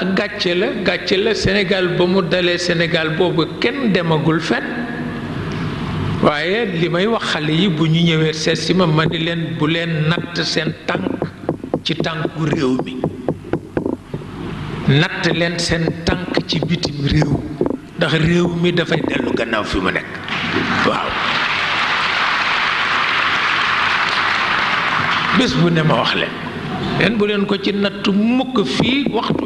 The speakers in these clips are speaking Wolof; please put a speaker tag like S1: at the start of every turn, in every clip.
S1: ndax gàcce la Sénégal ba mu dalee Sénégal boobu kenn demagul fen waaye li may wax xale yi bu ñu ñëwee seet si ma ni leen bu leen natt seen tànk ci tànku réew mi natt leen seen tànk ci bitim réew ndax réew mi dafay dellu gannaaw fi mu nekk waaw bés bu ne ma wax leen bu leen ko ci natt mukk fii waxtu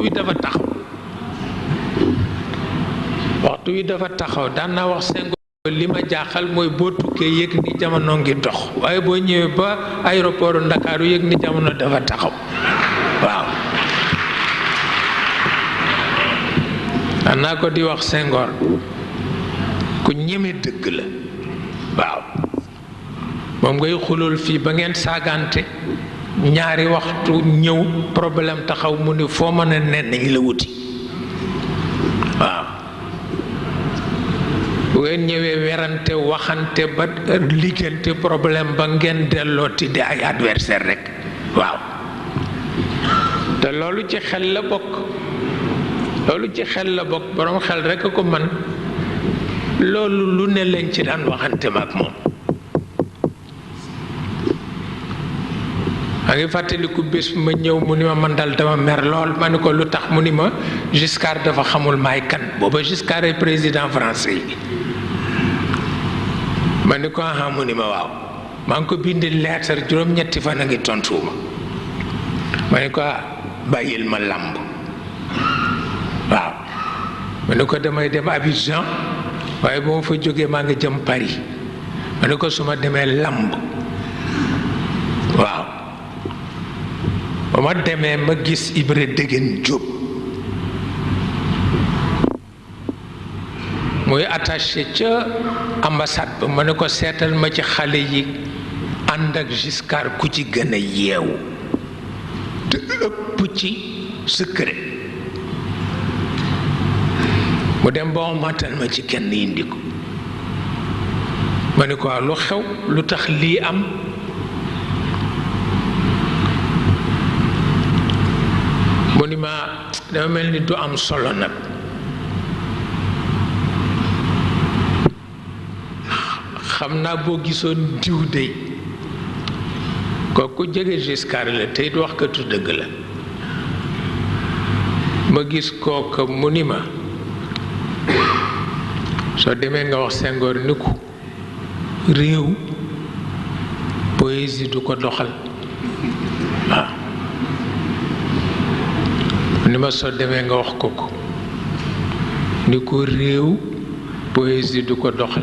S1: wi dafa taxaw daan naa wax Senghor li ma jaaxal mooy boo tukkee yëg ni jamono ngi dox waaye boo ñëwee ba aéroport Ndakaaru yëg ni jamono dafa taxaw waaw daan naa ko di wax Senghor ku ñeme dëgg la waaw moom ngay xulul fii ba ngeen saagante ñaari waxtu ñëw problème taxaw mu ni foo mën a nen nañ la wuti waaw bu ngeen ñëwee werante waxante ba liggante problème ba ngeen dellooti di ay adversaire rek waaw te loolu ci xel la bokk borom xel rek a ko man loolu lu ne lañ ci daan waxante ma ak moom maa ngi fàttaliku bés ma ñëw mu ni ma man dal dama mer lool ma ni ko lu tax mu ni ma Giscard dafa xamul maay kan booba Giscard est président français yi ma ni ko aha mu ni ma waaw maa ngi ko bindi leetar juróom-ñetti fan a ngi tontuwuma ma ni ko bàyyil ma làmb waaw ma ni ko damay dem Abidjan waaye bu ma fa jógee maa ngi jëm Paris ma ni ko su ma demee làmb waaw ba ma demee ma gis Ibra Degen Diop muy attaché ca ambassade ba ma ne ko seetal ma ci xale yi ànd ak Giscard ku ci gën a yeewu te ëpp ci secret mu dem ba matal ma ci kenn indi ko ma ne ko lu xew lu tax lii am mu ni ma dama mel ni du am solo nag xam naa boo gisoon diw dey kooku jege Giscard la te it waxkatu dëgg la ma gis kooka mu ni ma soo demee nga wax Senghor ni ko réew poésie du ko doxal waaw ni ma soo demee nga wax ko ni ko réew poésie du ko doxal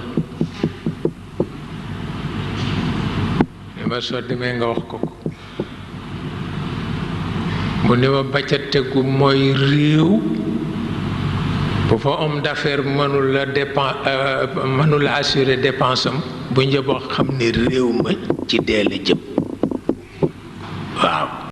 S1: ni ma soo demee nga wax ko mu ni ma ba ca tegu mooy réew bu fa homme d'affaires mënula assurer dépense am bu njëboo xam ne réew ma ci dee la jëm